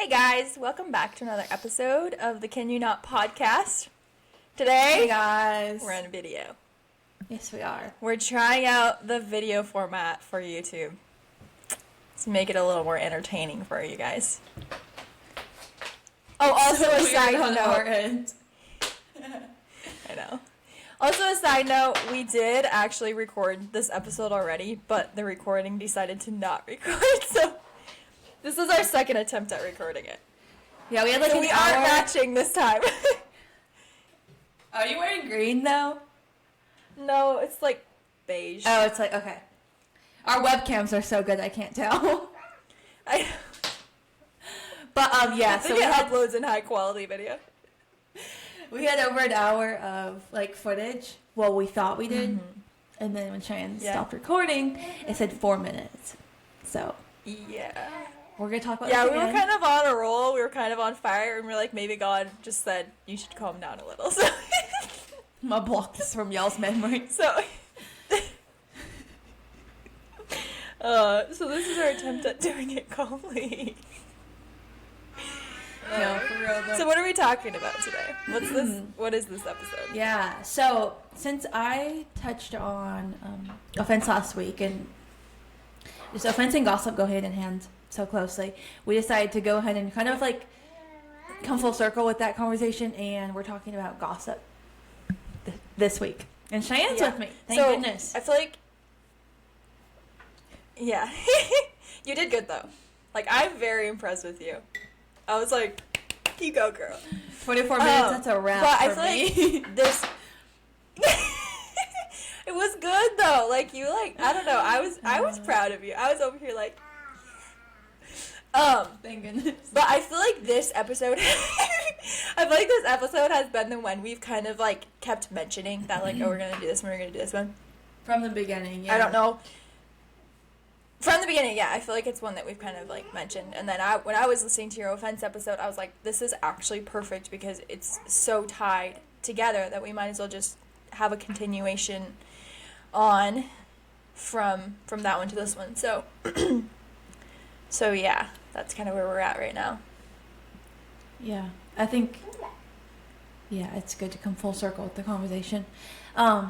guys, welcome back to another episode of the Can You Not podcast. Today, hey guys, we're on video. Yes, we are. We're trying out the video format for YouTube to make it a little more entertaining for you guys. Oh, also a side note. I know. Also a side note, we did actually record this episode already, but the recording decided to not record, so this is our second attempt at recording it. Yeah, we had like we are matching this time. Are you wearing green though? No, it's like beige. Oh, it's like, okay. Our webcams are so good I can't tell. But yeah, so we had uploads in high quality video. We had over an hour of like footage. Well, we thought we did. And then when Cheyenne stopped recording, it said 4 minutes. So yeah. We're going to talk about this we were kind of on a roll. We were kind of on fire. And we're like, maybe God just said, you should calm down a little. So I'm going to block this from y'all's memory. So this is our attempt at doing it calmly. No, for real though. So what are we talking about today? What's this? What is this episode? Yeah, so since I touched on offense last week, and just offense and gossip go hand in hand so closely, we decided to go ahead and kind of like come full circle with that conversation, and we're talking about gossip this week. And Cheyenne's with me. Thank goodness. I feel like, yeah, you did good though. Like, I'm very impressed with you. I was like, you go, girl. 24 minutes, that's a wrap. But I feel like this. It was good though. Like, you I don't know. I was proud of you. I was over here like, thank goodness. But I feel like this episode, has been the one we've kind of like kept mentioning that like, oh, we're gonna do this one, we're gonna do this one. From the beginning, yeah. I don't know. From the beginning, yeah, I feel like it's one that we've kind of, like, mentioned. And then when I was listening to your offense episode, I was like, this is actually perfect because it's so tied together that we might as well just have a continuation on from that one to this one. So, so yeah, that's kind of where we're at right now. Yeah, I think, yeah, it's good to come full circle with the conversation.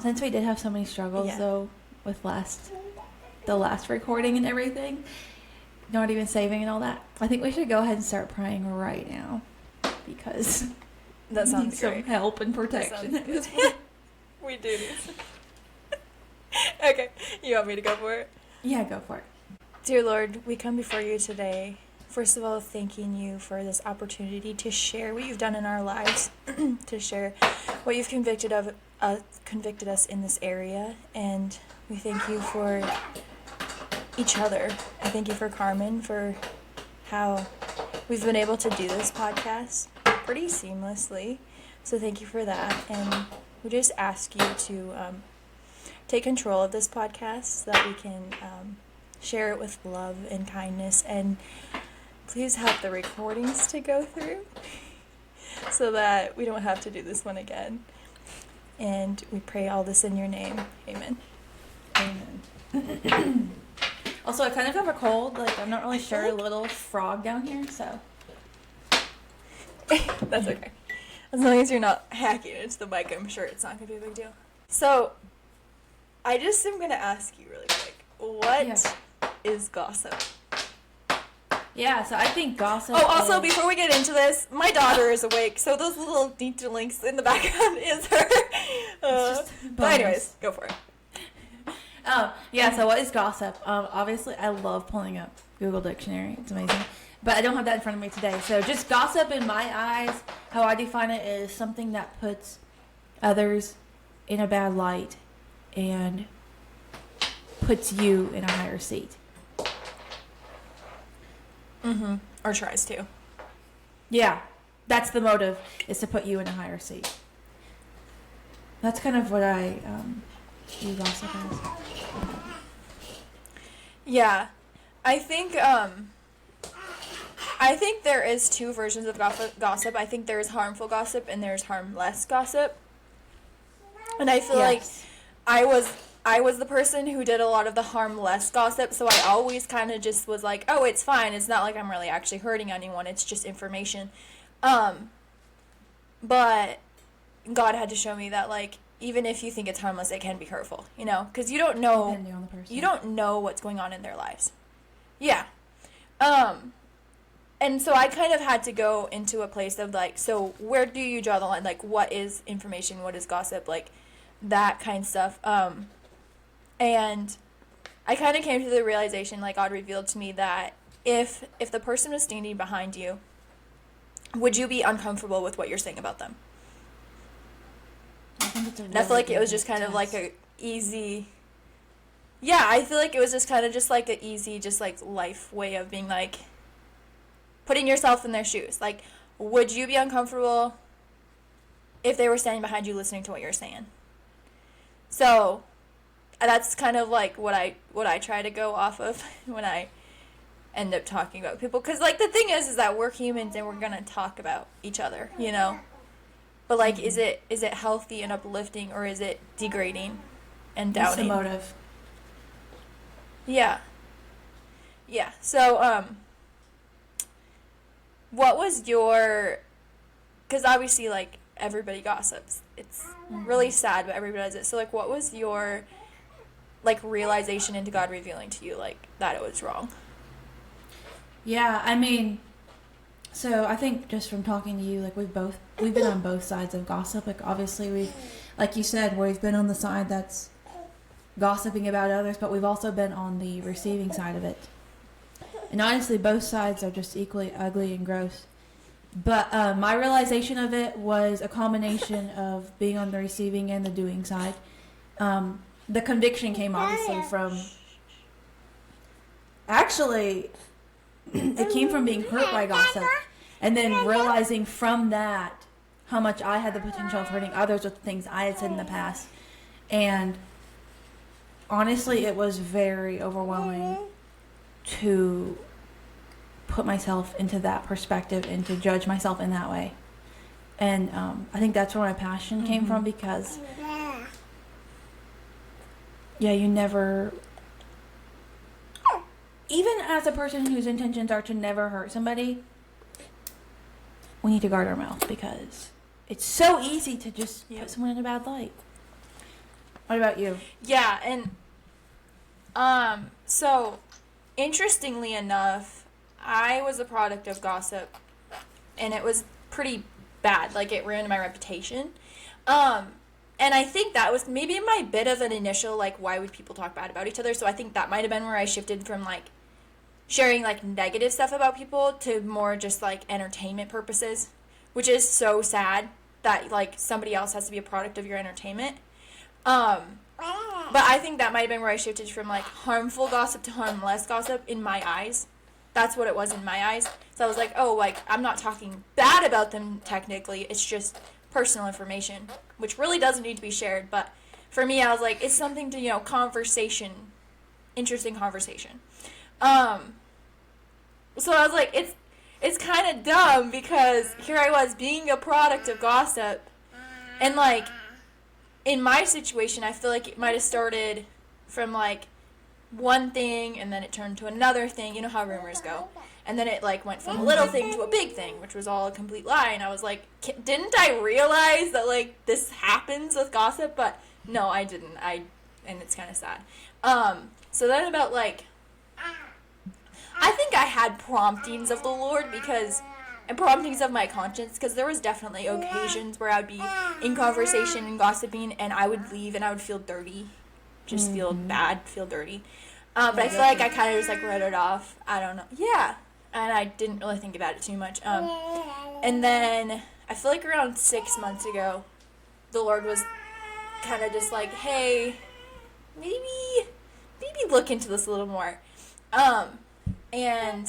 Since we did have so many struggles, though, with the last recording and everything, not even saving and all that, I think we should go ahead and start praying right now because that sounds need some help and protection. We do need Okay, you want me to go for it? Yeah, go for it. Dear Lord, we come before you today, first of all thanking you for this opportunity to share what you've done in our lives, to share what you've convicted us in this area, and we thank you for each other. I thank you for Carmen, for how we've been able to do this podcast pretty seamlessly. So thank you for that. And we just ask you to take control of this podcast so that we can share it with love and kindness. And please help the recordings to go through so that we don't have to do this one again. And we pray all this in your name. Amen. Amen. Also, I kind of have a cold. Like, I'm not really sure. A little frog down here, so. That's okay. As long as you're not hacking into the mic, I'm sure it's not going to be a big deal. So, I just am going to ask you really quick. What is gossip? Yeah, so I think gossip also, before we get into this, my daughter is awake, so those little detail links in the background is her. But anyways, go for it. Yeah, so what is gossip? Obviously, I love pulling up Google Dictionary. It's amazing. But I don't have that in front of me today. So just gossip in my eyes, how I define it is something that puts others in a bad light and puts you in a higher seat. Mm-hmm. Or tries to. Yeah. That's the motive, is to put you in a higher seat. That's kind of what I view gossip as. Yeah. I think there is two versions of gossip. I think there's harmful gossip and there's harmless gossip. And I feel like I I was the person who did a lot of the harmless gossip, so I always kind of just was like, oh, it's fine. It's not like I'm really actually hurting anyone. It's just information. But God had to show me that, like, even if you think it's harmless, it can be hurtful, you know? Because you don't know. Depending on the person. You don't know what's going on in their lives. Yeah. And so I kind of had to go into a place of, like, so where do you draw the line? Like, what is information? What is gossip? Like, that kind of stuff. And I kind of came to the realization, like, God revealed to me that if the person was standing behind you, would you be uncomfortable with what you're saying about them? I think it's a And I feel like it was just kind of like a easy... Yeah, I feel like it was just kind of just like an easy, just like life way of being like, putting yourself in their shoes. Like, would you be uncomfortable if they were standing behind you listening to what you're saying? So that's kind of like what I try to go off of when I end up talking about people. Because, like, the thing is that we're humans and we're going to talk about each other, you know? But, like, is it healthy and uplifting, or is it degrading and downing? What's the motive? Yeah. Yeah. So, what was your... Because obviously, like, everybody gossips. It's really sad, but everybody does it. So, like, what was your, like, realization into God revealing to you, like, that it was wrong? Yeah, I mean, so I think just from talking to you, like, we've been on both sides of gossip. Like, obviously we've, like you said, we've been on the side that's gossiping about others, but we've also been on the receiving side of it. And honestly, both sides are just equally ugly and gross. But my realization of it was a combination of being on the receiving and the doing side. The conviction came obviously from... Actually, it came from being hurt by gossip. And then realizing from that how much I had the potential of hurting others with the things I had said in the past. And honestly, it was very overwhelming to put myself into that perspective and to judge myself in that way. And I think that's where my passion came from, because you never, even as a person whose intentions are to never hurt somebody, we need to guard our mouth, because it's so easy to just put someone in a bad light. What about you? Yeah, and so interestingly enough, I was a product of gossip, and it was pretty bad. Like, it ruined my reputation. And I think that was maybe my bit of an initial, like, why would people talk bad about each other? So I think that might have been where I shifted from, like, sharing, like, negative stuff about people to more just, like, entertainment purposes, which is so sad that, like, somebody else has to be a product of your entertainment. But I think that might have been where I shifted from, like, harmful gossip to harmless gossip in my eyes. That's what it was in my eyes. So I was like, oh, like, I'm not talking bad about them technically. It's just personal information, which really doesn't need to be shared. But for me, I was like, it's something to, you know, conversation, interesting conversation. So I was like, it's kind of dumb, because here I was being a product of gossip, and, like, in my situation, I feel like it might have started from, like, one thing, and then it turned to another thing. You know how rumors go. And then it, like, went from a little thing to a big thing, which was all a complete lie. And I was like, didn't I realize that, like, this happens with gossip? But no, I didn't. And it's kind of sad. So then about, like, I think I had promptings of the Lord, and promptings of my conscience, because there was definitely occasions where I would be in conversation and gossiping, and I would leave and I would feel dirty. Just feel bad, feel dirty. But I feel like I kind of just, like, wrote it off. I don't know. Yeah. And I didn't really think about it too much. And then I feel like around 6 months ago, the Lord was kind of just like, hey, maybe look into this a little more. And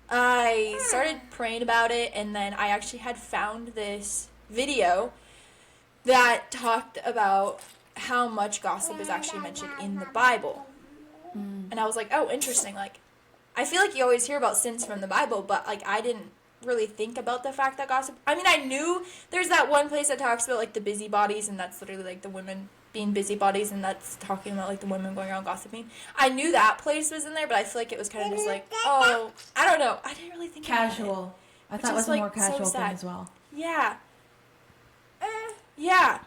I started praying about it, and then I actually had found this video that talked about how much gossip is actually mentioned in the Bible. And I was like, oh, interesting. Like, I feel like you always hear about sins from the Bible, but, like, I didn't really think about the fact that gossip... I mean, I knew there's that one place that talks about, like, the busybodies, and that's literally, like, the women being busybodies, and that's talking about like the women going around gossiping. I knew that place was in there, but I feel like it was kind of just like, oh, I don't know. I didn't really think about it. Casual. I thought it Which was is, a like, more casual so thing sad. as well. Yeah. Yeah.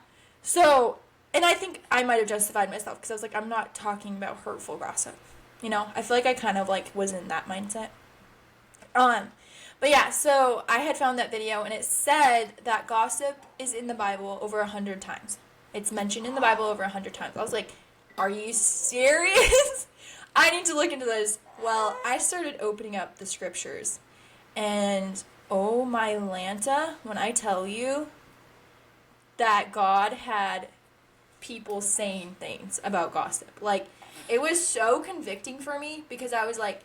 So, and I think I might have justified myself because I was like, I'm not talking about hurtful gossip. You know, I feel like I kind of like was in that mindset. But yeah, so I had found that video and it said that gossip is in the Bible over 100 times. It's mentioned in the Bible over 100 times. I was like, are you serious? I need to look into this. Well, I started opening up the scriptures and oh my Lanta, when I tell you that God had people saying things about gossip. Like, it was so convicting for me because I was like,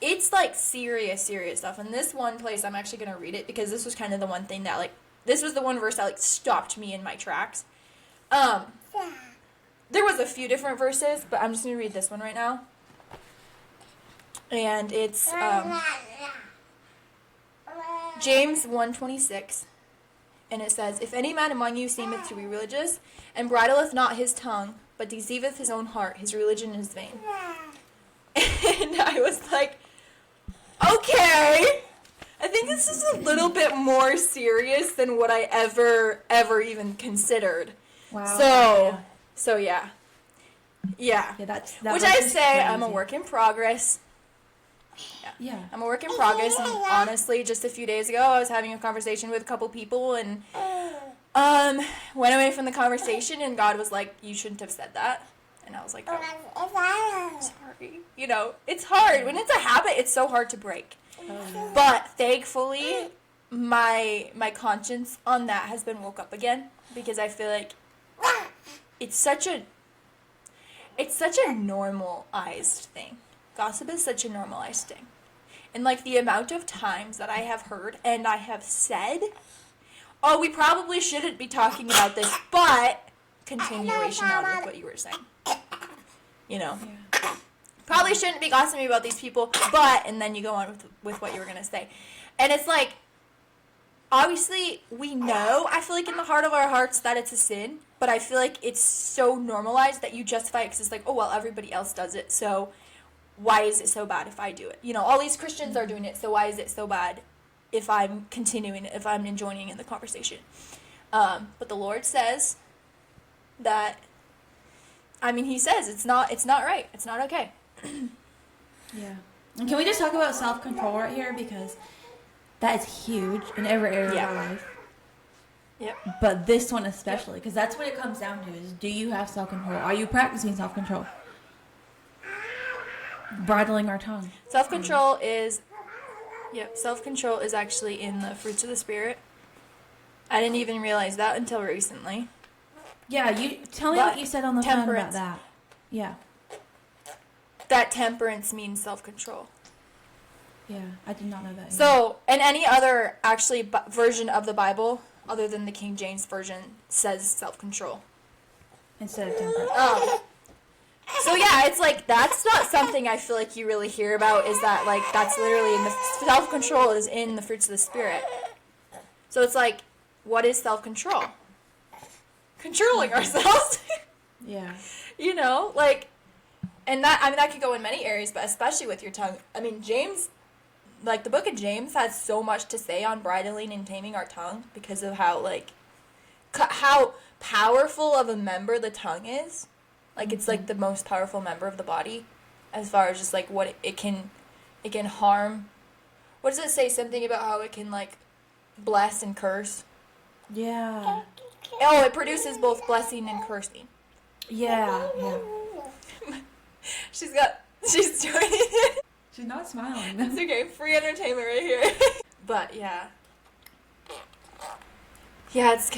it's like serious stuff. And this one place, I'm actually going to read it because this was kind of the one thing that like, this was the one verse that like stopped me in my tracks. There was a few different verses, but I'm just going to read this one right now. And it's James 1:26. And it says, if any man among you seemeth to be religious, and bridleth not his tongue, but deceiveth his own heart, his religion is vain. And I was like, okay, I think this is a little bit more serious than what I ever even considered. Wow. So yeah. Yeah, that Which verse I is say, crazy. I'm a work in progress. Yeah. I'm a work in progress, and honestly, just a few days ago, I was having a conversation with a couple people, and went away from the conversation, and God was like, you shouldn't have said that. And I was like, oh, sorry. You know, it's hard. When it's a habit, it's so hard to break. But thankfully, my conscience on that has been woke up again, because I feel like it's such a normalized thing. Gossip is such a normalized thing. And like the amount of times that I have heard and I have said, oh, we probably shouldn't be talking about this, but continuation on with what you were saying. You know? Yeah. Probably shouldn't be gossiping about these people, but, and then you go on with what you were going to say. And it's like, obviously, we know, I feel like in the heart of our hearts that it's a sin, but I feel like it's so normalized that you justify it because it's like, oh, well, everybody else does it, so why is it so bad if I do it? You know, all these Christians are doing it, so why is it so bad if I'm continuing, if I'm joining in the conversation? But the Lord says that, I mean, he says it's not right. It's not okay. Yeah. And can we just talk about self-control right here? Because that is huge in every area of our life. Yep. But this one especially, because that's what it comes down to is, do you have self-control? Are you practicing self-control? Bridling our tongue. Self-control is actually in the fruits of the Spirit. I didn't even realize that until recently. Yeah, you tell me what you said on the phone about that. Yeah. That temperance means self-control. Yeah, I did not know that. So, and any other actually version of the Bible other than the King James version says self-control instead of temperance. So yeah, it's like that's not something I feel like you really hear about. Is that like that's literally in the self-control is in the fruits of the Spirit. So it's like, what is self-control? Controlling ourselves. Yeah. You know, like, and that, I mean, that could go in many areas, but especially with your tongue. I mean, James, like, the book of James has so much to say on bridling and taming our tongue because of how, like, how powerful of a member the tongue is. Like, it's, like, the most powerful member of the body as far as just, like, what it can harm. What does it say? Something about how it can, like, bless and curse. Yeah. Oh, it produces both blessing and cursing. Yeah. Yeah. She's joining it. She's not smiling. It's okay. Free entertainment right here. But, yeah. Yeah, it's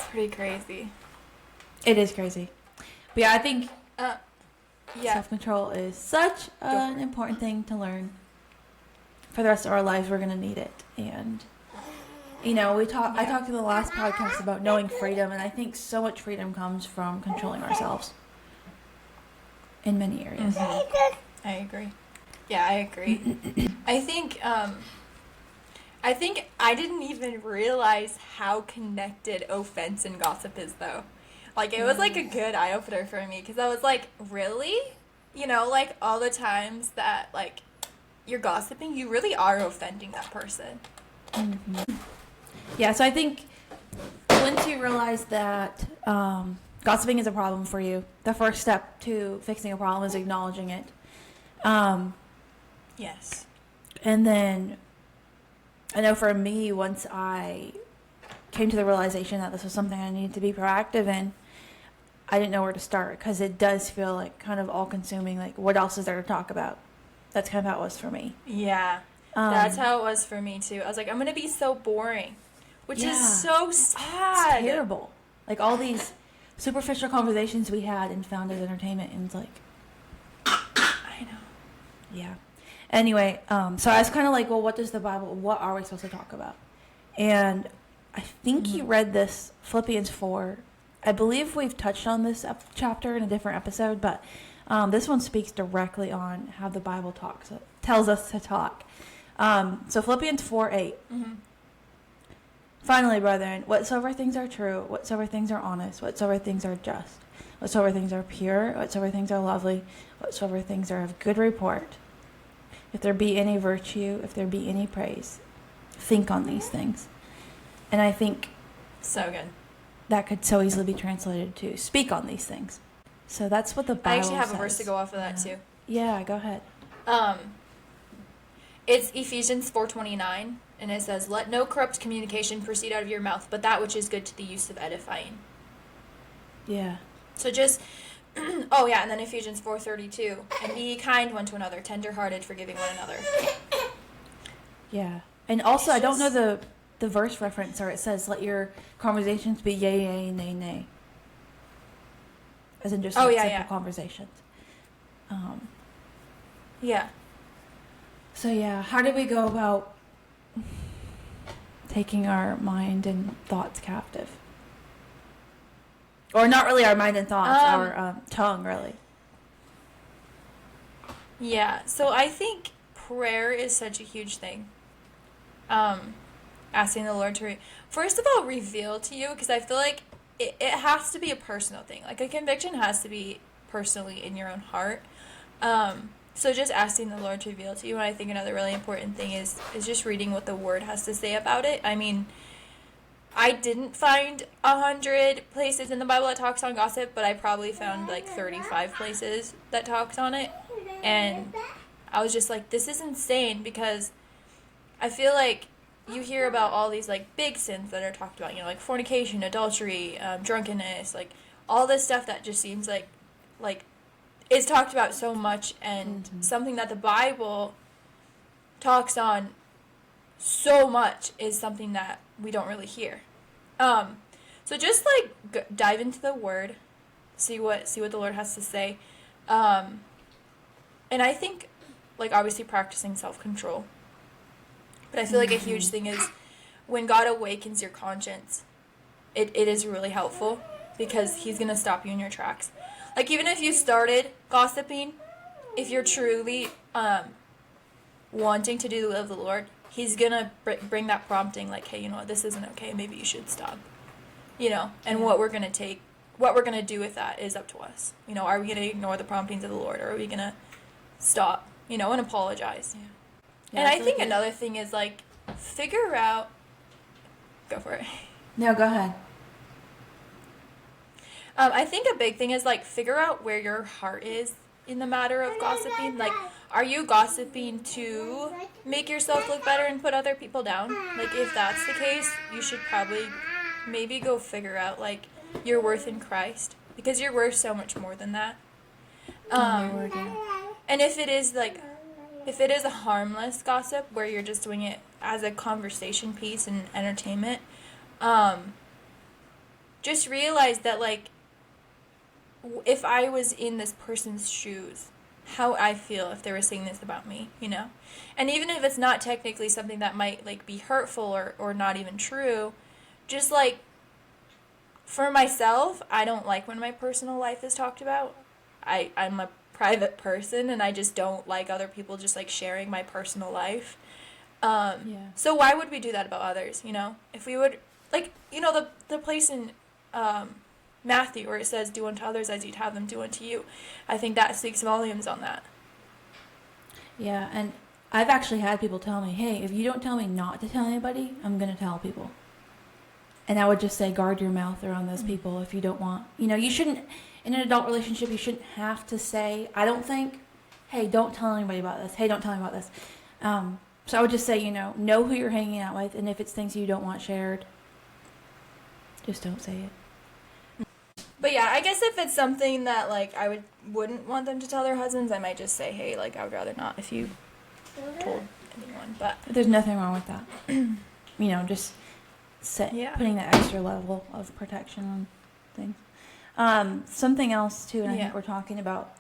pretty crazy. It is crazy. But yeah, I think yeah. self-control is such an important thing to learn. For the rest of our lives, we're going to need it. And, you know, I talked in the last podcast about knowing freedom, and I think so much freedom comes from controlling ourselves in many areas. Mm-hmm. I agree. Yeah, I agree. I think I didn't even realize how connected offense and gossip is, though. Like, it was, like, a good eye-opener for me, because I was like, really? You know, like, all the times that, like, you're gossiping, you really are offending that person. Yeah, so I think once you realize that gossiping is a problem for you, the first step to fixing a problem is acknowledging it. Yes. And then I know for me, once I came to the realization that this was something I needed to be proactive in, I didn't know where to start because it does feel like kind of all consuming. Like, what else is there to talk about? That's kind of how it was for me. Yeah. That's how it was for me, too. I was like, I'm going to be so boring, which is so sad. It's terrible. Like, all these superficial conversations we had and found as entertainment, and it's like, I know. yeah. Anyway, so I was kind of like, well, what does the Bible, what are we supposed to talk about? And I think you read this, Philippians 4. I believe we've touched on this chapter in a different episode, but this one speaks directly on how the Bible tells us to talk. So Philippians 4:8. Finally, brethren, whatsoever things are true, whatsoever things are honest, whatsoever things are just, whatsoever things are pure, whatsoever things are lovely, whatsoever things are of good report, if there be any virtue, if there be any praise, think on these things. And I think So good. that could so easily be translated to speak on these things. So that's what the Bible I actually have says. a verse to go off of that, too. Yeah, go ahead. It's Ephesians 4:29, and it says, "Let no corrupt communication proceed out of your mouth, but that which is good to the use of edifying." Yeah. So just, oh yeah, and then Ephesians 4:32, "And be kind one to another, tender-hearted, forgiving one another." Yeah. And also, It's I don't know just- the verse reference, or it says, let your conversations be yea, yea, nay, nay. As in just Oh, like yeah, simple yeah. conversations. Yeah. So yeah, how do we go about taking our mind and thoughts captive? Or not really our mind and thoughts, our tongue, really. Yeah, so I think prayer is such a huge thing. Asking the Lord to, first of all, reveal to you, because I feel like it has to be a personal thing. Like, a conviction has to be personally in your own heart. So just asking the Lord to reveal to you, and I think another really important thing is just reading what the Word has to say about it. I mean, I didn't find 100 places in the Bible that talks on gossip, but I probably found like 35 places that talks on it. And I was just like, this is insane, because I feel like you hear about all these like big sins that are talked about, you know, like fornication, adultery, drunkenness, like all this stuff that just seems like is talked about so much, and something that the Bible talks on so much is something that we don't really hear. So just like dive into the Word, see what the Lord has to say, and I think like obviously practicing self-control. But I feel like a huge thing is when God awakens your conscience, it is really helpful, because He's gonna stop you in your tracks. Like, even if you started gossiping, if you're truly wanting to do the will of the Lord, He's gonna bring that prompting, like, hey, you know what, this isn't okay, maybe you should stop. You know, and what we're gonna do with that is up to us. You know, are we gonna ignore the promptings of the Lord, or are we gonna stop, you know, and apologize? Yeah. And I think another thing is, like, figure out... Go for it. No, go ahead. I think a big thing is, like, figure out where your heart is in the matter of gossiping. Like, are you gossiping to make yourself look better and put other people down? Like, if that's the case, you should probably maybe go figure out, like, your worth in Christ. Because you're worth so much more than that. And if it is, like... If it is a harmless gossip where you're just doing it as a conversation piece and entertainment, just realize that, like, if I was in this person's shoes, how I feel if they were saying this about me, you know? And even if it's not technically something that might, like, be hurtful or not even true, just, like, for myself, I don't like when my personal life is talked about. I'm a private person, and I just don't like other people just like sharing my personal life. So why would we do that about others, you know? If we would, like, you know, the place in Matthew, where it says, do unto others as you'd have them do unto you. I think that speaks volumes on that. Yeah, and I've actually had people tell me, hey, if you don't tell me not to tell anybody, I'm going to tell people. And I would just say, guard your mouth around those people if you don't want. You shouldn't, in an adult relationship, you shouldn't have to say, I don't think, hey, don't tell anybody about this. Hey, don't tell me about this. So I would just say, know who you're hanging out with. And if it's things you don't want shared, just don't say it. But yeah, I guess if it's something that, like, I wouldn't want them to tell their husbands, I might just say, hey, like, I would rather not if you told anyone. But there's nothing wrong with that. Just putting that extra level of protection on things. Something else, too, and I think we're talking about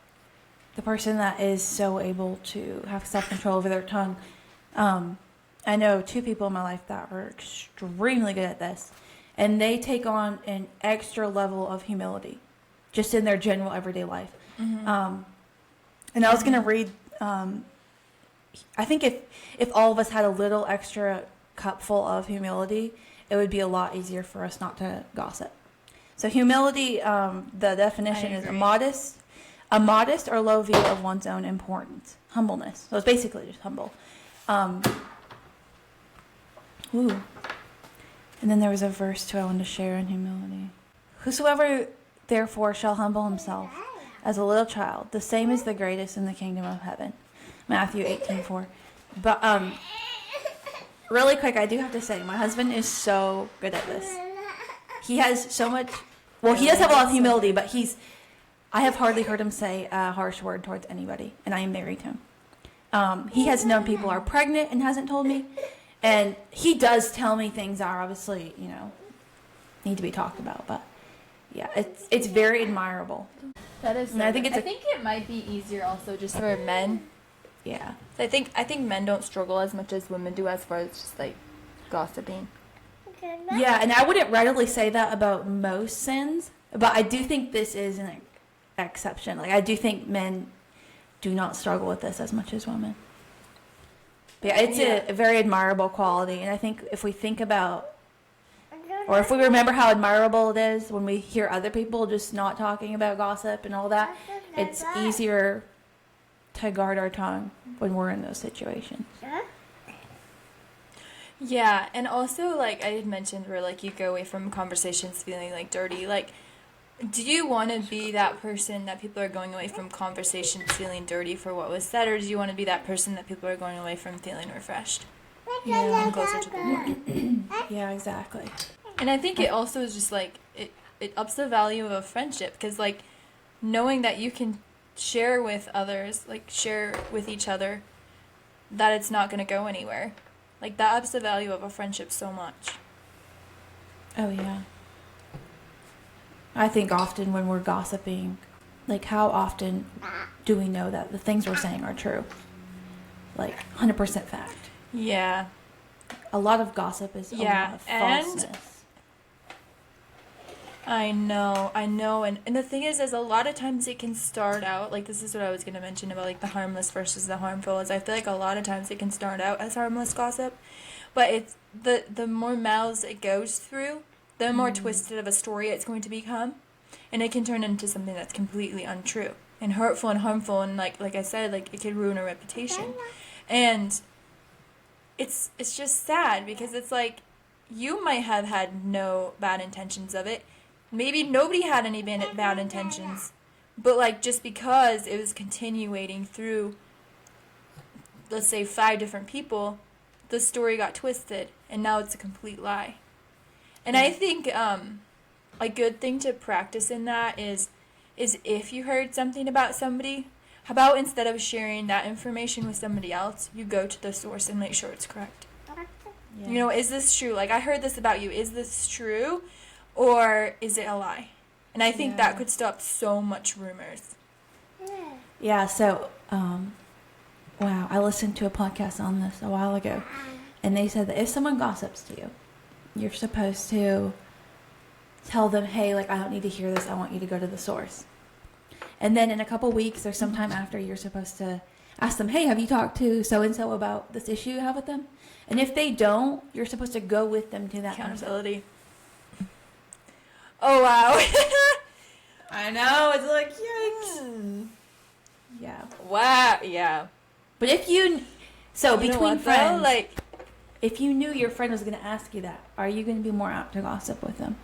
the person that is so able to have self-control over their tongue. I know 2 people in my life that are extremely good at this. And they take on an extra level of humility just in their general everyday life. Mm-hmm. And I was going to read, I think if all of us had a little extra cupful of humility, it would be a lot easier for us not to gossip. So humility, the definition is a modest or low view of one's own importance. Humbleness. So it's basically just humble. And then there was a verse too I wanted to share on humility. Whosoever therefore shall humble himself as a little child, the same is the greatest in the kingdom of heaven. Matthew 18:4. But really quick, I do have to say, my husband is so good at this. He has so much. Well, he does have a lot of humility, but I have hardly heard him say a harsh word towards anybody, and I am married to him. He has known people are pregnant and hasn't told me. And he does tell me things that are obviously, need to be talked about. But yeah, it's very admirable. That is. And I think it might be easier also just for men. Yeah. I think men don't struggle as much as women do as far as just like gossiping. Yeah, and I wouldn't readily say that about most sins, but I do think this is an exception. Like I do think men do not struggle with this as much as women. But yeah, it's a very admirable quality, and I think if we think about, or if we remember how admirable it is when we hear other people just not talking about gossip and all that, it's easier to guard our tongue when we're in those situations. Yeah, and also, like I had mentioned, where, like, you go away from conversations feeling, like, dirty. Like, do you want to be that person that people are going away from conversations feeling dirty for what was said, or do you want to be that person that people are going away from feeling refreshed? Yeah. And closer to the Lord. Yeah, exactly. And I think it also is just, like, it ups the value of a friendship, because, like, knowing that you can share with others, like, share with each other, that it's not going to go anywhere. Like, that ups the value of a friendship so much. Oh, yeah. I think often when we're gossiping, like, how often do we know that the things we're saying are true? Like, 100% fact. Yeah. A lot of gossip is a lot of falseness. I know, and the thing is a lot of times it can start out, like, this is what I was going to mention about, like, the harmless versus the harmful, is I feel like a lot of times it can start out as harmless gossip, but it's, the more mouths it goes through, the more twisted of a story it's going to become, and it can turn into something that's completely untrue, and hurtful and harmful, and like I said, like, it could ruin a reputation, and it's just sad, because it's like, you might have had no bad intentions of it. Maybe nobody had any bad intentions, but, like, just because it was continuating through, let's say, 5 different people, the story got twisted, and now it's a complete lie. And I think a good thing to practice in that is if you heard something about somebody, how about instead of sharing that information with somebody else, you go to the source and make sure it's correct. Yeah. Is this true? Like, I heard this about you. Is this true? Or is it a lie? And I think that could stop so much rumors. Yeah, so, wow, I listened to a podcast on this a while ago, and they said that if someone gossips to you, you're supposed to tell them, hey, like, I don't need to hear this, I want you to go to the source. And then in a couple weeks or sometime after, you're supposed to ask them, hey, have you talked to so-and-so about this issue you have with them? And if they don't, you're supposed to go with them to that Accountability. Oh, wow. I know, it's like, yikes. Yeah. Wow, yeah. But if you, so You know between what, though? friends, Like, if you knew your friend was going to ask you that, are you going to be more apt to gossip with them?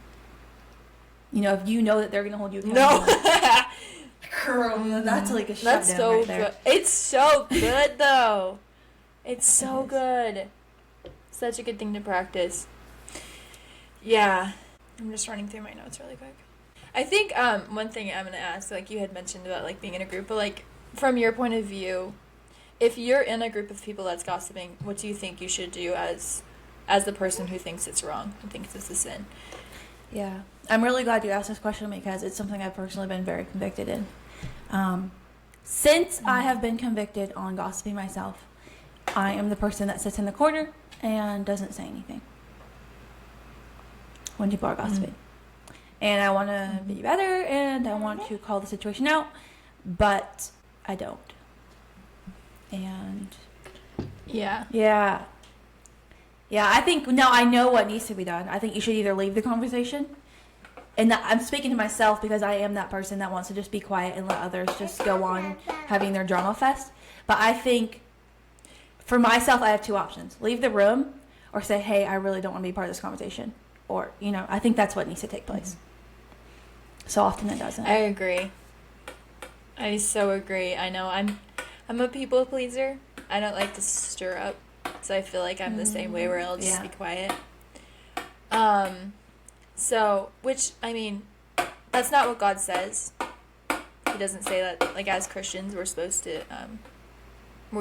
You know, if you know that they're going to hold you accountable. no. Girl, that's like a That's shutdown so right there. good. It's so good, though. It's so good. Such a good thing to practice. Yeah. I'm just running through my notes really quick. I think one thing I'm going to ask, like you had mentioned about like being in a group, but like from your point of view, if you're in a group of people that's gossiping, what do you think you should do as the person who thinks it's wrong and thinks it's a sin? Yeah. I'm really glad you asked this question because it's something I've personally been very convicted in. Since I have been convicted on gossiping myself, I am the person that sits in the corner and doesn't say anything when people are gossiping. And I want to be better and I want to call the situation out, but I don't. And Yeah. yeah, I think, no, I know what needs to be done. I think you should either leave the conversation, and I'm speaking to myself because I am that person that wants to just be quiet and let others just go on having their drama fest. But I think for myself, I have two options: leave the room or say, hey, I really don't want to be part of this conversation. Or, you know, I think that's what needs to take place. So often it doesn't. I agree. I so agree. I know I'm a people pleaser. I don't like to stir up. So I feel like I'm the same way where I'll just be quiet. So, which, I mean, that's not what God says. He doesn't say that, like, as Christians, we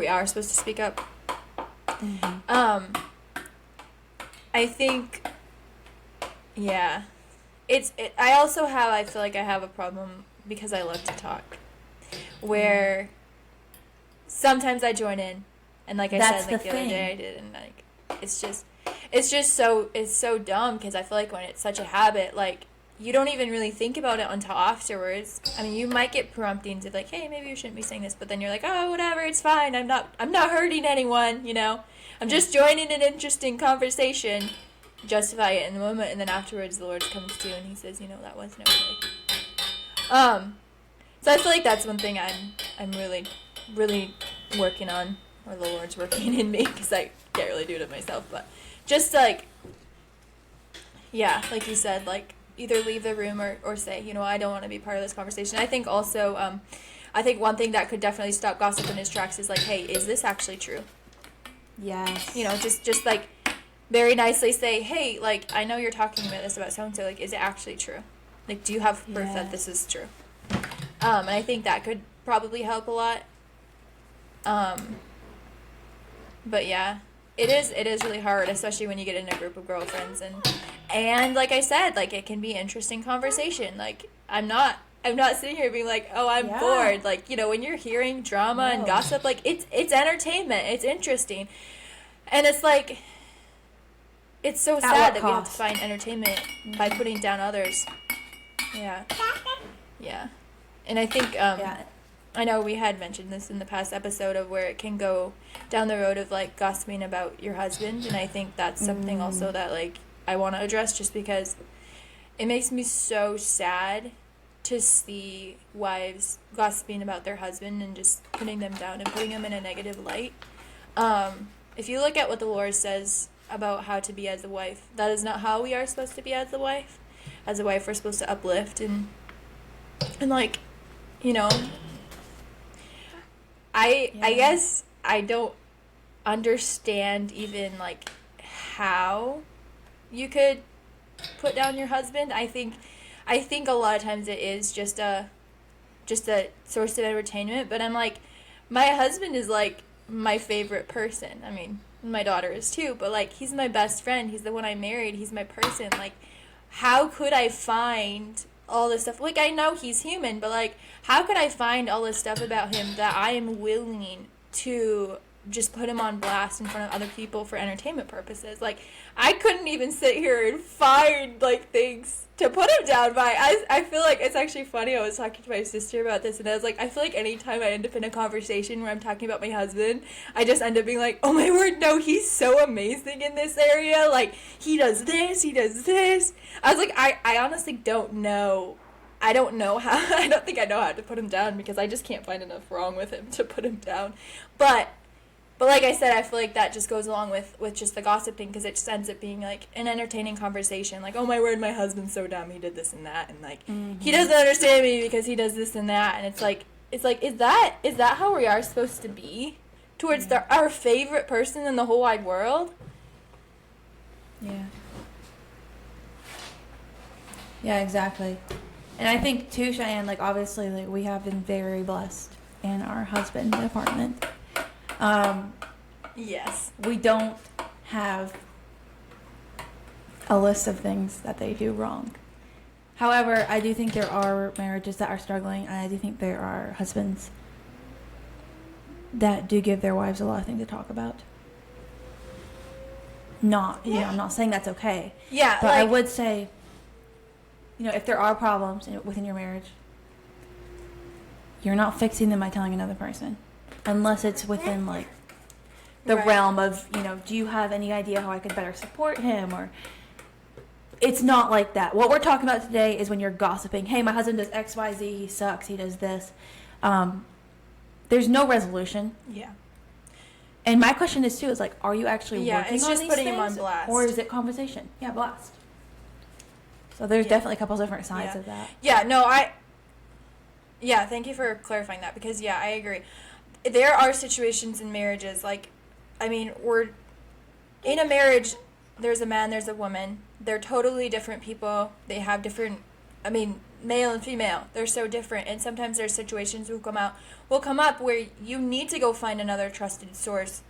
are supposed to speak up. I think, yeah. I also I feel like I have a problem because I love to talk. Where sometimes I join in, and like I said, like the other day I did, and like, it's so dumb because I feel like when it's such a habit, like, you don't even really think about it until afterwards. I mean, you might get promptings of like, hey, maybe you shouldn't be saying this, but then you're like, oh, whatever, it's fine. I'm not hurting anyone, you know. I'm just joining an interesting conversation. Justify it in the moment, and then afterwards the Lord comes to you and He says, you know, that wasn't okay. So I feel like that's one thing I'm really, really working on, or the Lord's working in me, because I can't really do it myself, but just like, yeah, like you said, like, either leave the room or say, you know, I don't want to be part of this conversation. I think also, I think one thing that could definitely stop gossip in his tracks is like, hey, is this actually true? Yes. You know, just like, very nicely say, hey, like, I know you're talking about this about so-and-so, like, is it actually true? Like, do you have proof that this is true? And I think that could probably help a lot. But yeah, it is really hard, especially when you get in a group of girlfriends, and like I said, like, it can be interesting conversation. Like, I'm not sitting here being like, oh, I'm bored. Like, you know, when you're hearing drama and gossip, like, it's entertainment, it's interesting. And it's like, it's so sad that we have to find entertainment by putting down others. Yeah. Yeah. And I think, I know we had mentioned this in the past episode of where it can go down the road of, like, gossiping about your husband. And I think that's something also that, like, I want to address, just because it makes me so sad to see wives gossiping about their husband and just putting them down and putting them in a negative light. If you look at what the Lord says about how to be as a wife, that is not how we are supposed to be as a wife. As a wife, we're supposed to uplift and like, you know, I guess I don't understand even, like, how you could put down your husband. I think a lot of times it is just a source of entertainment, but I'm like, my husband is like my favorite person. I mean, my daughter is too, but like, he's my best friend. He's the one I married. He's my person. Like, how could I find all this stuff? Like, I know he's human, but like, how could I find all this stuff about him that I am willing to just put him on blast in front of other people for entertainment purposes. Like, I couldn't even sit here and find, like, things to put him down by. I feel like it's actually funny. I was talking to my sister about this, and I was like, I feel like anytime I end up in a conversation where I'm talking about my husband, I just end up being like, oh my word, no, he's so amazing in this area. Like, he does this, he does this. I was like, I honestly don't know. I don't know how, I don't think I know how to put him down, because I just can't find enough wrong with him to put him down. But like I said, I feel like that just goes along with just the gossip thing, because it just ends up being, like, an entertaining conversation. Like, oh my word, my husband's so dumb, he did this and that, and, like, he doesn't understand me because he does this and that, and it's like, is that how we are supposed to be towards our favorite person in the whole wide world? Yeah. Yeah, exactly. And I think, too, Cheyenne, like, obviously, like, we have been very blessed in our husband department. Yes. We don't have a list of things that they do wrong. However, I do think there are marriages that are struggling, and I do think there are husbands that do give their wives a lot of things to talk about. You know, I'm not saying that's okay. Yeah, but like, I would say, you know, if there are problems within your marriage, you're not fixing them by telling another person, unless it's within, like, the realm of, you know, do you have any idea how I could better support him? Or it's not like that. What we're talking about today is when you're gossiping. Hey, my husband does X, Y, Z. He sucks. He does this. There's no resolution. Yeah. And my question is, too, is, like, are you actually working it's on just these putting things? him on blast. Or is it conversation? Yeah, blast. So there's definitely a couple different sides of that. Yeah, no, thank you for clarifying that, because, I agree. There are situations in marriages, like, I mean, we're in a marriage, there's a man, there's a woman. They're totally different people. They have different, I mean, male and female. They're so different. And sometimes there's situations will come up where you need to go find another trusted source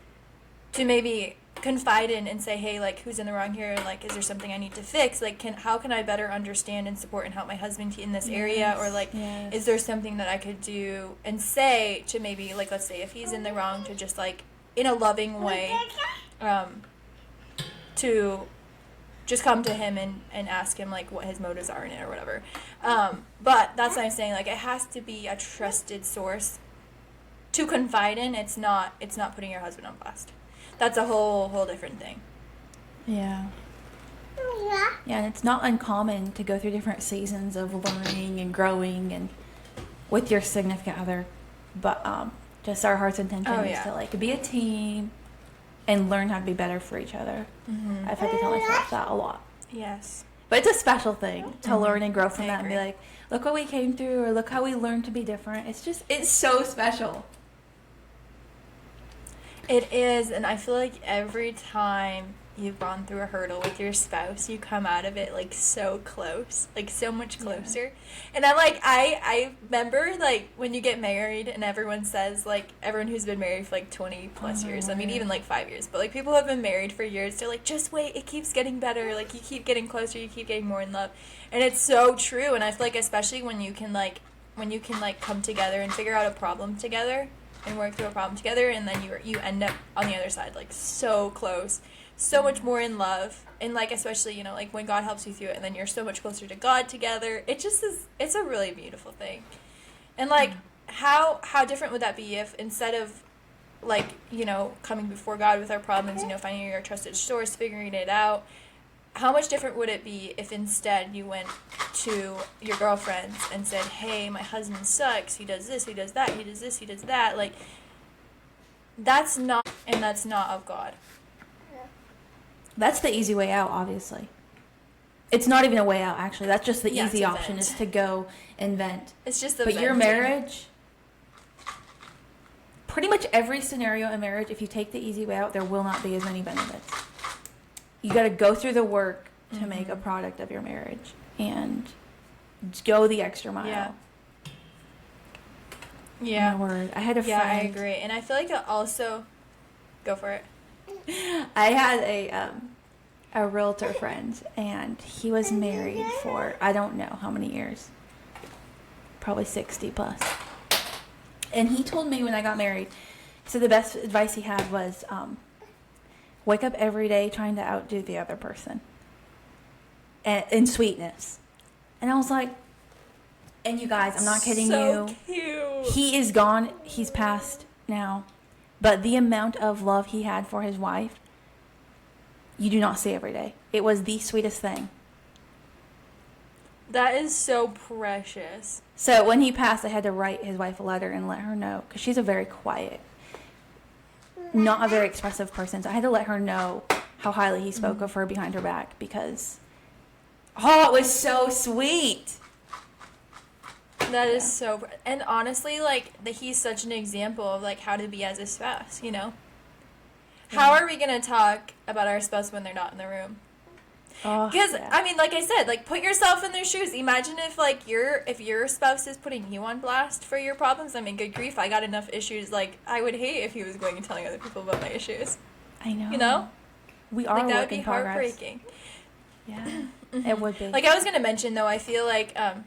to maybe confide in and say, hey, like, who's in the wrong here? Like, is there something I need to fix? Like, how can I better understand and support and help my husband in this area? Or, like, is there something that I could do and say to maybe, like, let's say if he's in the wrong, to just, like, in a loving way, to just come to him and ask him, like, what his motives are in it or whatever. But that's what I'm saying. Like, it has to be a trusted source to confide in. It's not putting your husband on blast. That's a whole different thing. Yeah. Yeah, and it's not uncommon to go through different seasons of learning and growing and with your significant other. But just our heart's intention is to, like, be a team and learn how to be better for each other. Mm-hmm. I've had to tell myself that a lot. Yes. But it's a special thing to learn and grow from that and be like, look what we came through, or look how we learned to be different. It's so special. It is, and I feel like every time you've gone through a hurdle with your spouse, you come out of it, like, so close, like, so much closer. Yeah. And I remember, like, when you get married and everyone says, like, everyone who's been married for, like, 20 plus years, I mean, even, like, 5 years, but, like, people who have been married for years, they're like, just wait, it keeps getting better, like, you keep getting closer, you keep getting more in love. And it's so true. And I feel like, especially when you can come together and figure out a problem together and work through a problem together, and then you end up on the other side, like, so close, so much more in love. And, like, especially, you know, like, when God helps you through it, and then you're so much closer to God together. It just is, it's a really beautiful thing. And, like, how different would that be if, instead of, like, you know, coming before God with our problems, you know, finding your trusted source, figuring it out, how much different would it be if instead you went to your girlfriends and said, hey, my husband sucks, he does this, he does that, he does this, he does that. Like, that's not of God. That's the easy way out, obviously. It's not even a way out, actually. That's just the easy option, is to go and vent. It's just the But venting. your marriage, pretty much every scenario in marriage, if you take the easy way out, there will not be as many benefits. You got to go through the work to make a product of your marriage and go the extra mile. Yeah. Oh, my word. I had a friend. Yeah, I agree. And I feel like it also... Go for it. I had a realtor friend, and he was married for I don't know how many years. Probably 60 plus. And he told me when I got married, So the best advice he had was wake up every day trying to outdo the other person in sweetness. And I was like, and you guys, I'm not kidding so you. Cute. He is gone. He's passed now. But the amount of love he had for his wife, you do not see every day. It was the sweetest thing. That is so precious. So when he passed, I had to write his wife a letter and let her know, because she's a very quiet, not a very expressive person. So I had to let her know how highly he spoke of her behind her back, because, oh, it was so sweet. That is so, and honestly, like, he's such an example of, like, how to be as a spouse, you know? How are we going to talk about our spouse when they're not in the room? Because, I mean, like I said, like, put yourself in their shoes. Imagine if, like, if your spouse is putting you on blast for your problems. I mean, good grief, I got enough issues. Like, I would hate if he was going and telling other people about my issues. I know. You know? We are like, that work would be in progress. heartbreaking. Yeah, it would be. Like, I was going to mention, though, I feel like a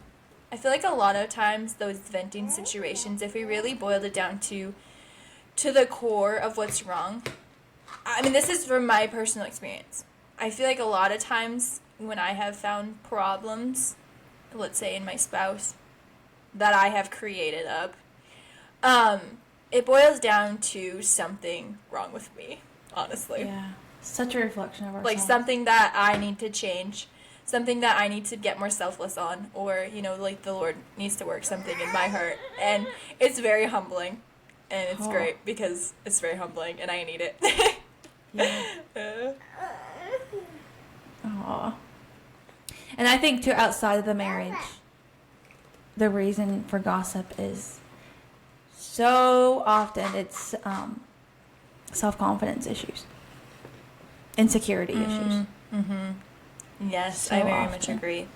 lot of times those venting situations, if we really boiled it down to the core of what's wrong, I mean, this is from my personal experience. I feel like a lot of times when I have found problems, let's say in my spouse, that I have created up, it boils down to something wrong with me, honestly. Yeah, such a reflection of ourselves. Like something that I need to change, something that I need to get more selfless on, or, you know, like the Lord needs to work something in my heart. And it's very humbling, and it's great because it's very humbling, and I need it. Yeah. Aww. And I think, too, outside of the marriage, the reason for gossip is so often it's self-confidence issues, insecurity issues. Mm-hmm. Yes, So I very often. much agree.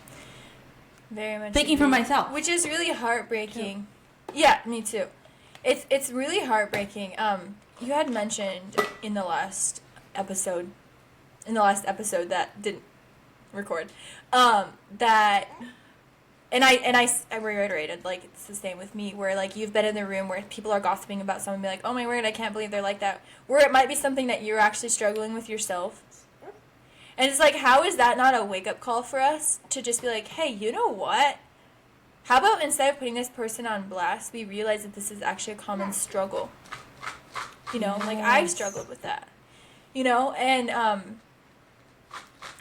Very much Thinking agree. for myself. Which is really heartbreaking. Yeah, me too. It's really heartbreaking. You had mentioned in the last episode that didn't record, that, and I reiterated, like, it's the same with me, where, like, you've been in the room where people are gossiping about someone and be like, oh my word, I can't believe they're like that, where it might be something that you're actually struggling with yourself. And it's like, how is that not a wake-up call for us to just be like, hey, you know what? How about instead of putting this person on blast, we realize that this is actually a common struggle? You know, like, I've struggled with that. You know, and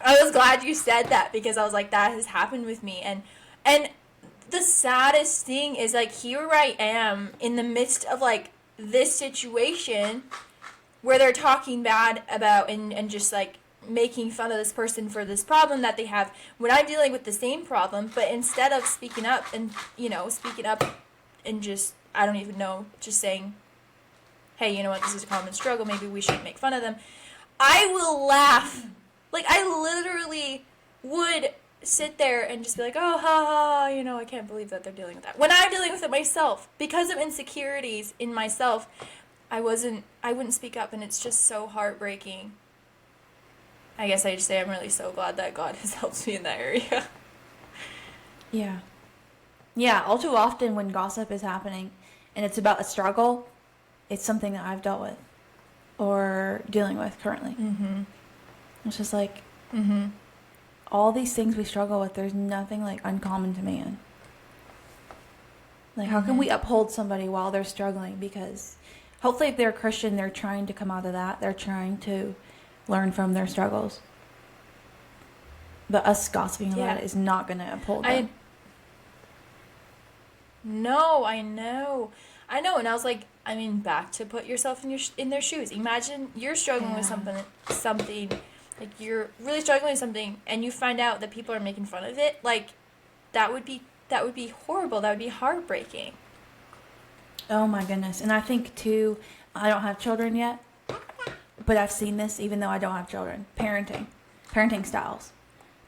I was glad you said that, because I was like, that has happened with me. And the saddest thing is, like, here I am in the midst of, like, this situation where they're talking bad about and just, like, making fun of this person for this problem that they have, when I'm dealing with the same problem, but instead of speaking up and just, I don't even know, just saying, hey, you know what, this is a common struggle, maybe we shouldn't make fun of them, I will laugh. Like, I literally would sit there and just be like, oh, ha, ha, you know, I can't believe that they're dealing with that. When I'm dealing with it myself, because of insecurities in myself, I wouldn't speak up, and it's just so heartbreaking. I guess I just say I'm really so glad that God has helped me in that area. Yeah. Yeah, all too often when gossip is happening and it's about a struggle, it's something that I've dealt with or dealing with currently. Mm-hmm. It's just like, all these things we struggle with, there's nothing, like, uncommon to man. Like, how can we uphold somebody while they're struggling? Because hopefully if they're a Christian, they're trying to come out of that. They're trying to learn from their struggles. But us gossiping about it is not going to uphold them. No, I know. And I was like, I mean, back to put yourself in their shoes. Imagine you're struggling with something, like, you're really struggling with something, and you find out that people are making fun of it. Like, that would be horrible. That would be heartbreaking. Oh my goodness. And I think too, I don't have children yet, but I've seen this even though I don't have children. Parenting styles.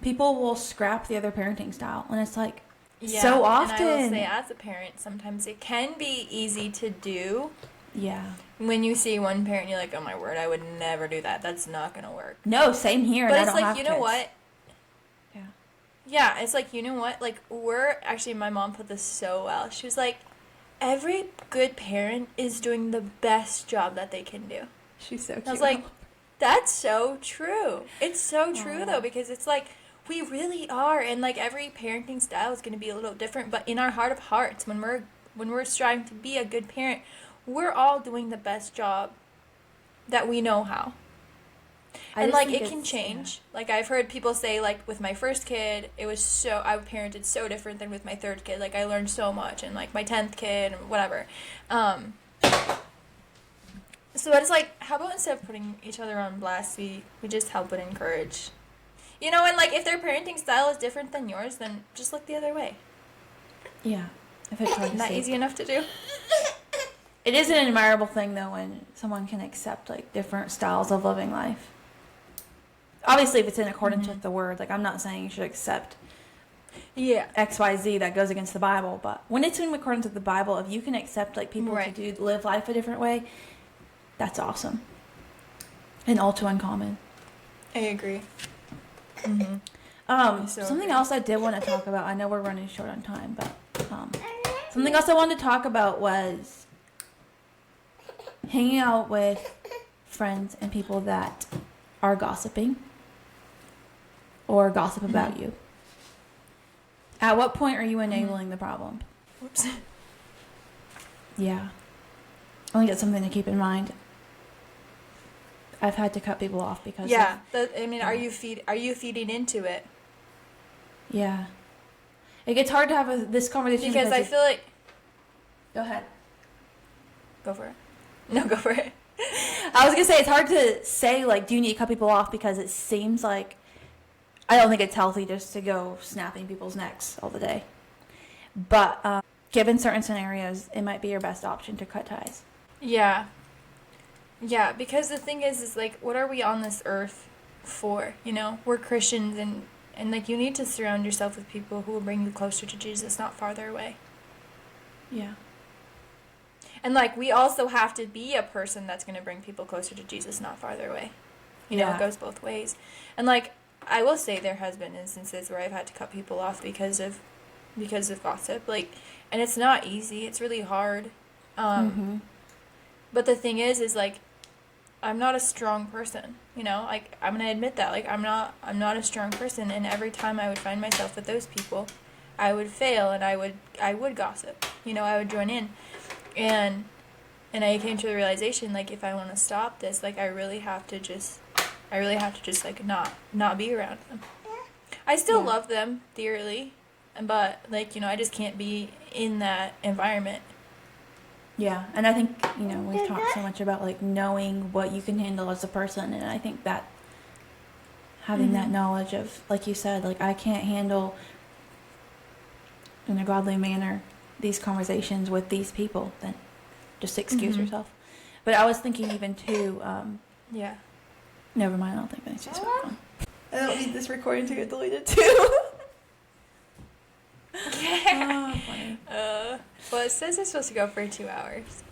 People will scrap the other parenting style, and it's like, so often. And I will say, as a parent, sometimes it can be easy to do. Yeah. When you see one parent, you're like, oh my word, I would never do that. That's not going to work. No, same here. But and it's I don't like, have you know kids. what? Yeah, it's like, you know what? Like, my mom put this so well. She was like, every good parent is doing the best job that they can do. She's so cute. I was like, that's so true. It's so true, though, because it's like, we really are, and like every parenting style is going to be a little different, but in our heart of hearts, when we're striving to be a good parent, we're all doing the best job that we know how. And like it can change. Yeah. Like I've heard people say, like with my first kid, I parented so different than with my third kid. Like I learned so much, and like my 10th kid and whatever. So it's like, how about instead of putting each other on blast, we just help and encourage. You know, and like if their parenting style is different than yours, then just look the other way. Yeah. If it's hard to not easy enough to do. It is an admirable thing though when someone can accept like different styles of living life. Obviously, if it's in accordance with the word, like I'm not saying you should accept XYZ that goes against the Bible, but when it's in accordance with the Bible, if you can accept like people to live life a different way, that's awesome. And all too uncommon. I agree. Something else I did want to talk about. I know we're running short on time, but something else I wanted to talk about was hanging out with friends and people that are gossiping or gossip about you. At what point are you enabling the problem? Whoops. Yeah. I think that's something to keep in mind. I've had to cut people off because are you feeding into it? Yeah. It gets hard to have this conversation because I feel like... Go ahead. Go for it. No, go for it. I was going to say, it's hard to say, like, do you need to cut people off? Because it seems like, I don't think it's healthy just to go snapping people's necks all the day. But given certain scenarios, it might be your best option to cut ties. Yeah. Yeah, because the thing is like, what are we on this earth for? You know, we're Christians, and like, you need to surround yourself with people who will bring you closer to Jesus, not farther away. Yeah. And like, we also have to be a person that's going to bring people closer to Jesus, not farther away. You know, it goes both ways. And like, I will say there has been instances where I've had to cut people off because of gossip. Like, and it's not easy. It's really hard. But the thing is like, I'm not a strong person, you know, like, I'm going to admit that, like, I'm not a strong person, and every time I would find myself with those people, I would fail, and I would gossip, you know, I would join in, and I came to the realization, like, if I want to stop this, like, I really have to just, like, not be around them. I still love them dearly, but, like, you know, I just can't be in that environment. Yeah, and I think, you know, we've talked so much about, like, knowing what you can handle as a person, and I think that having that knowledge of, like you said, like, I can't handle, in a godly manner, these conversations with these people, then just excuse yourself. But I was thinking even, too, never mind, I don't think anything's just back on. I don't need this recording to get deleted, too. Funny. Well, it says it's supposed to go for 2 hours.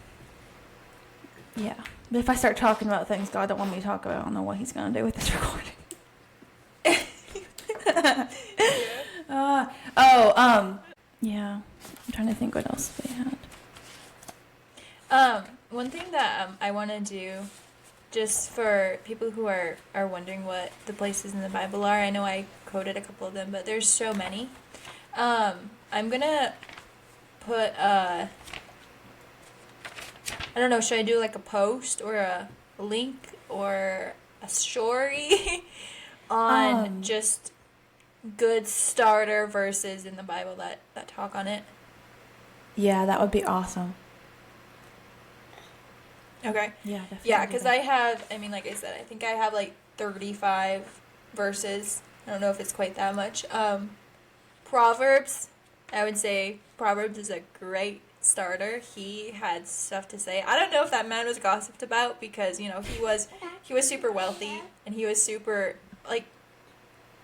Yeah. But if I start talking about things God don't want me to talk about, I don't know what he's going to do with this recording. Yeah. I'm trying to think what else we had. One thing that I want to do, just for people who are wondering what the places in the Bible are, I know I quoted a couple of them, but there's so many. I'm gonna put I don't know, should I do like a post or a link or a story on just good starter verses in the Bible that talk on it? Yeah, that would be awesome. Okay. Yeah, definitely. Yeah, because like I said, I think I have like 35 verses. I don't know if it's quite that much. Proverbs, I would say Proverbs is a great starter. He had stuff to say. I don't know if that man was gossiped about because, you know, he was super wealthy and he was super, like,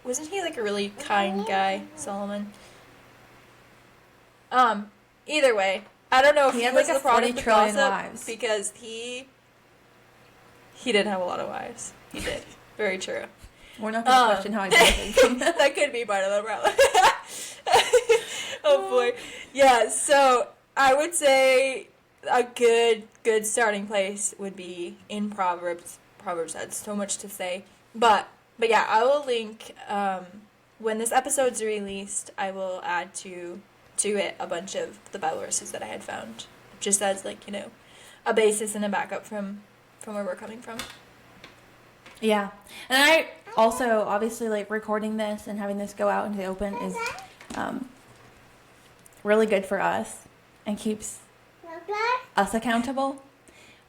wasn't he like a really kind guy, Solomon? Either way, I don't know if he had was like the product of gossip wives. because he did have a lot of wives. He did. Very true. We're not going to question how I do things. That could be part of the problem. Oh boy. Yeah, so I would say a good starting place would be in Proverbs. Proverbs had so much to say, but yeah, I will link when this episode's released. I will add to it a bunch of the Bible verses that I had found, just as like a basis and a backup from where we're coming from. Yeah. And I also, obviously, like, recording this and having this go out into the open is really good for us and keeps us accountable.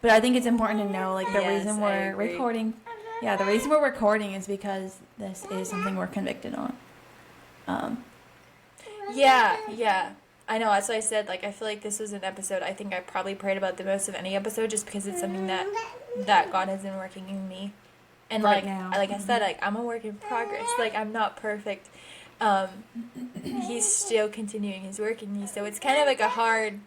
But I think it's important to know, like, the reason we're recording. Yeah, the reason we're recording is because this is something we're convicted on. Yeah. I know, that's why I said, like, I feel like this was an episode I think I probably prayed about the most of any episode, just because it's something that God has been working in me. And, Right like, now. like I said, like, I'm a work in progress. Like, I'm not perfect. He's still continuing his work in me, so it's kind of, like, kind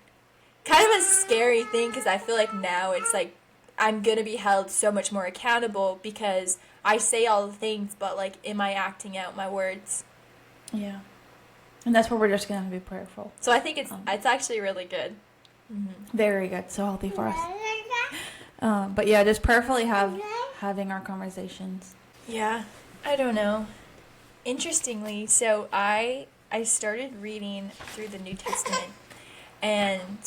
of a scary thing, because I feel like now it's, like, I'm gonna be held so much more accountable, because I say all the things, but, like, am I acting out my words? Yeah. And that's where we're just going to be prayerful. So I think it's actually really good. Mm-hmm. Very good. So healthy for us. But yeah, just prayerfully having our conversations. Yeah, I don't know. Interestingly, so I started reading through the New Testament, and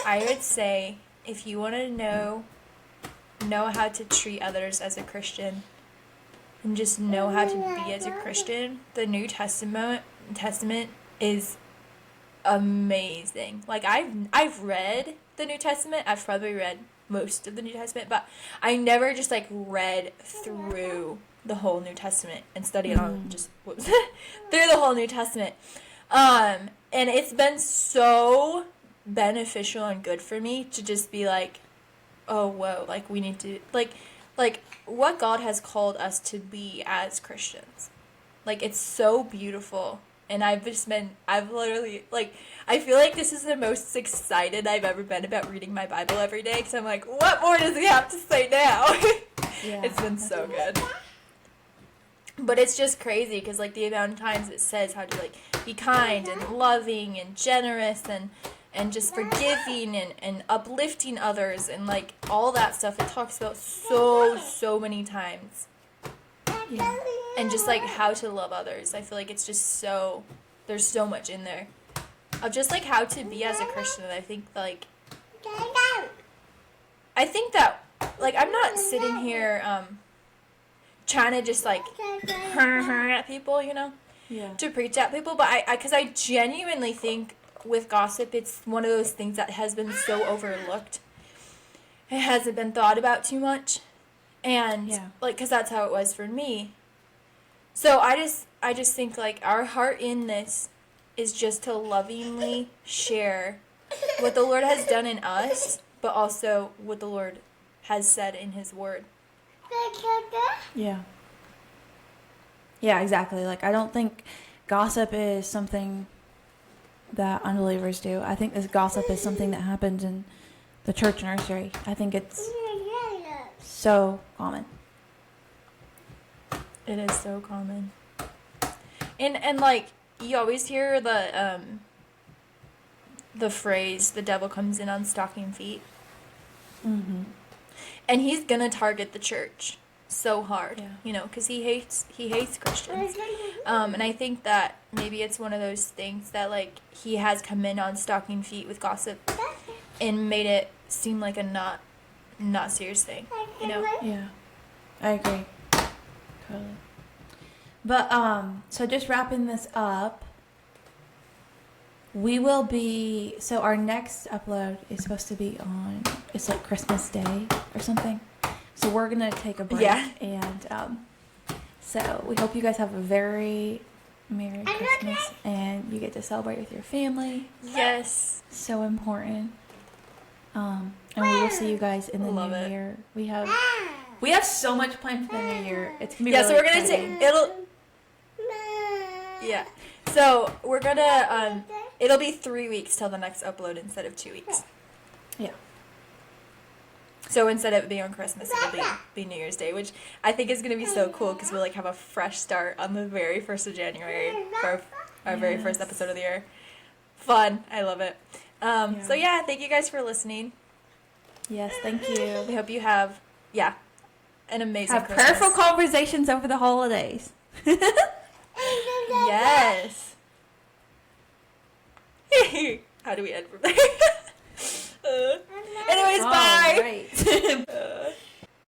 I would say if you want to know how to treat others as a Christian, and just know how to be as a Christian, the New Testament is amazing. Like, I've read the New Testament. I've probably read most of the New Testament, but I never just like read through the whole New Testament and studied on just through the whole New Testament. And it's been so beneficial and good for me to just be like, oh whoa, like we need to like what God has called us to be as Christians. Like, it's so beautiful. And I've literally, like, I feel like this is the most excited I've ever been about reading my Bible every day, because I'm like, what more does he have to say now? Yeah. It's been so good. But it's just crazy, because, like, the amount of times it says how to, like, be kind and loving and generous and just forgiving and uplifting others and, like, all that stuff. It talks about so many times. Yeah. And just, like, how to love others. I feel like it's just there's so much in there. Of just, like, how to be as a Christian. And I think, like, I'm not sitting here, trying to just, like, at people, Yeah. to preach at people. But because I genuinely think with gossip, it's one of those things that has been so overlooked. It hasn't been thought about too much. And, like, because that's how it was for me. So I just think, like, our heart in this is just to lovingly share what the Lord has done in us, but also what the Lord has said in his word. Yeah. Yeah, exactly. Like, I don't think gossip is something that unbelievers do. I think this gossip is something that happens in the church nursery. I think it's so common. It is so common. And like, you always hear the phrase, the devil comes in on stocking feet. Mm-hmm. And he's gonna target the church so hard, Yeah. because he hates Christians. And I think that maybe it's one of those things that, like, he has come in on stocking feet with gossip and made it seem like a not serious thing, Yeah, I agree. Totally. But, so just wrapping this up, so our next upload is supposed to be it's like Christmas Day or something. So we're going to take a break. Yeah. And, so we hope you guys have a very Merry Christmas and you get to celebrate with your family. Yes. So important. And we will see you guys in the new year. We have so much planned for the new year. It's gonna be so we're gonna Yeah. So we're gonna it'll be 3 weeks till the next upload instead of 2 weeks. Yeah. So instead of being on Christmas, it'll be New Year's Day, which I think is gonna be so cool because we'll like have a fresh start on the very 1st of January for our very first episode of the year. Fun. I love it. So yeah, thank you guys for listening. Yes, thank you. We hope you have, an amazing Have Christmas. prayerful conversations over the holidays. Yes. How do we end from there? Anyways, bye. All right.